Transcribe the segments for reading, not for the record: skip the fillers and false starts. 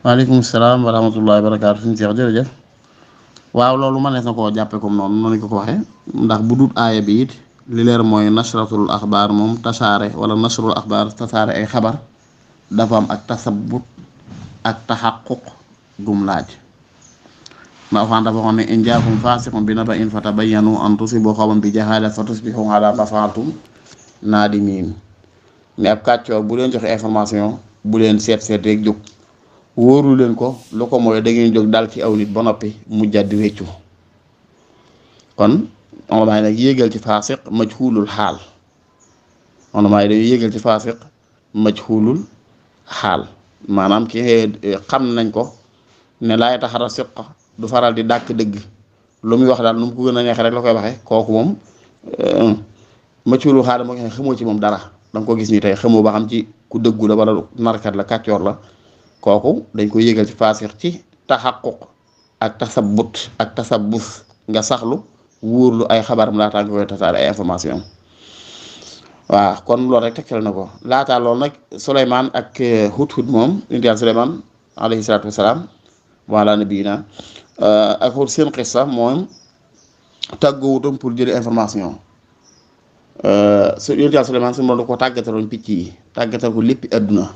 waaleykum salaam wa rahmatullahi wa barakaatu suñu Cheikh jërëjëf. waaw loolu mënees na koo jàppe comme noonu ko waxee ndax bu dut aaya bi it li leer mooy nashratul axbaar moom tasaare wala nasrul axbaar tasaare ay xabar dafa am ak tasabbut ak taxaquq gum laaj. ndax dafa xam ne in jaakum faasiqun bi naba'in fatabayyanu an tusibu qawman bi jahaala fa tusbihu ala ma fa'altum naadimiin ne ab kàccoor bu leen joxe information bu leen seet rek jóg wóoru leen ko lu ko mooy da ngeen jóg dal ci aw nit ba noppi mujjat di réccu. kon olomaay nag yéegal ci faasiq majhuulul xaal olomaay dañuy yéegal ci faasiq majhuulul xaal maanaam ki xam nañ ko ne laay taxara siqa du faral di dàkk dëgg lu muy wax daal nu mu ko gën a neexee rek la koy waxee kooku moom majhuulul xaal moo ko xamoo ci moom dara danga ko gis ni tey xamoo ba xam ci ku dëggu la wala narkat la kàccoor la kooku dañ ko yégal ci faasix ci taxaquq ak tasabbut ak tasabbus nga saxlu wóorlu ay xabaram laataa nga koy tasaare ay information waaw kon loolu rek tegtal na ko laataa loolu nag Souleymane ak Hudhud moom nit yàlla Souleymane alayhi salaatu wasalaam wala nabiyina ak Hud seen xissa moom tàggoowutam pour jëli information nit yàlla Souleymane su moom da ko tàggataloon picc yi tàggatal ko léppi àdduna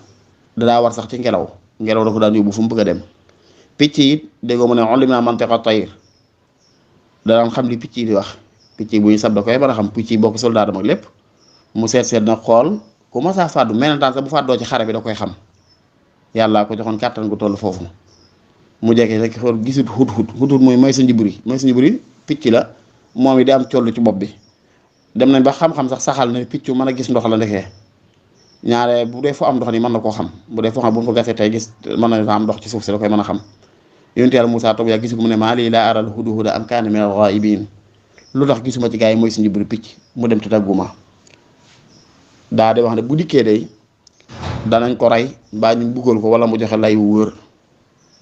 dadaa war sax ci ngelaw da ko daan yóbbu fu mu bëgg a dem picc yi déggoo mu ne ullimnaa mantiqa tayr daan xam li picc yi di wax picc yi bu ñu sab da koy mën a xam picc yi bokk soldat ak lépp mu seet nag xool ku ma saa fàddu menentaan sax bu fàddoo ci xare bi da koy xam yàlla ko joxoon kàttan gu toll foofu mu jekkee rek xool gisut Hudhud mooy sa njiburi picc la moom yi di am coll ci bopp bi dem nañ ba xam-xam sax saxal na picc mën a gis ndox la ndekee ñaare bu dee foo am ndox ni mën na koo xam bu dee foo xam bu fa gasee tey gis mën na am ndox ci suuf si da koy mën a xam yonent Yàlla Muusaa toog yaa gis ko mu ne maa lii laa aral hudhuda am kaana minal ghaa'ibiin lu tax gisuma ci gaa yi mooy si njiburi picc mu dem te tagguma daa de wax ne bu dikkee day danañ ko rey mbaa ñu buggal ko wala mu joxe lay wóor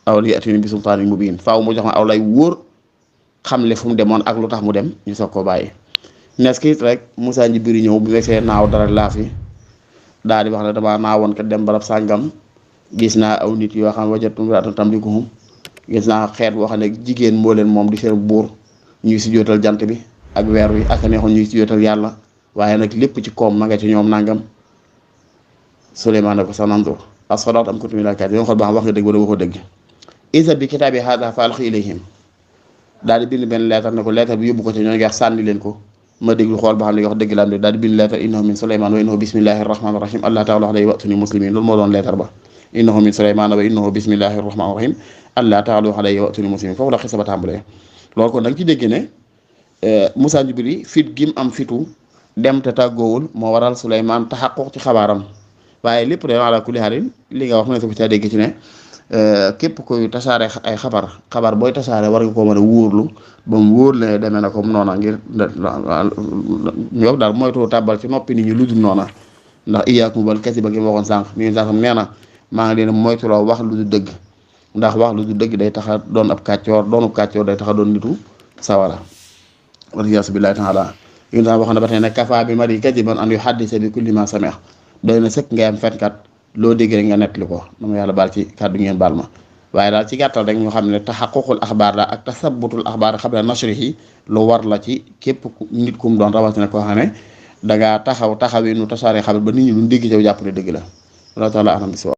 aw ya'tuunii bi sultaanin mubiin faaw mu joxe aw lay wóor xam le fu mu demoon ak lu tax mu dem ñu soog koo bàyyi nes kiit rek Muusaa njiburi ñëw bu weesee naaw dara laafi daal di wax ne damaa naawoon kat dem barab sàngam gis naa aw nit yoo xam ne wajadtu imra'atan tamlikuhum gis naa xeet boo xam ne jigéen moo leen moom di seen buur ñuy si jootal jant bi ak weer wi ak neexoon ñuy si jootal yàlla waaye nag lépp ci koom ma nga ci ñoom nangam Souleymane ne ko sa nandur as-sadaqta am kunta minal kaadibiin xool ba xam wax nga dëgg wala waxoo dëgg izhab bi kitaabi haadhaa fa alqi ilayhim daal di bind benn leetar ne ko leetar bi yóbbu ko ci ñoo ngi sànni leen ko ma déglu xool ba xam ne wax dëgg la am daal di bind leetar innahu min Souleymane wa innahu bismillahi rahmaani rahim allah ta'ala alayhi wa'tuni muslimin loolu moo doon leetar ba innahu min Souleymane wa innahu bismillahi rahmaani rahim allah ta'ala alayhi wa'tuni muslimin foofu la xisa ba tàmbalee loolu kon da nga ci dégg ne Moussa Djibril fit gim am fitu dem te tàggoowul moo waral Souleymane taxaquq ci xabaaram waaye lépp de ala kulli haalin li nga wax mu ne ko caa dégg ci ne képp koy tasaare ay xabar booy tasaare war nga koo mën a wóorlu ba mu wóor la demee na comme noona ngir yow daal moytu tàbbal ci noppi nit ñi lu dul noona ndax iyyaakum wal kasiba gi ma waxoon sànq mi ngi sax nee na maa ngi leen moytuloo wax lu du dëgg ndax wax lu du dëgg day taxa doon ab kàccoor day taxa doon nitu sawara waliyaasu billaahi taala yi nga wax na ba tey ne kafa bi mari kadiban an yuhaddisa bi kulli ma sami'a doy na sëkk ngay am fenkat loo dégg rek nga nettali ko dama yàlla baal ci kàddu ngeen baal ma waaye daal ci gàttal rek ñu xam ne taxaququl axbaar la ak tasabbutul axbaar qabla nashrihi lu war la ci képp nit ku mu doon rawatina koo xam ne dangaa taxawee nu tasaare xabar ba nit ñi lu dégg jaw jàpp ne dëgg la. Allah taala alam bi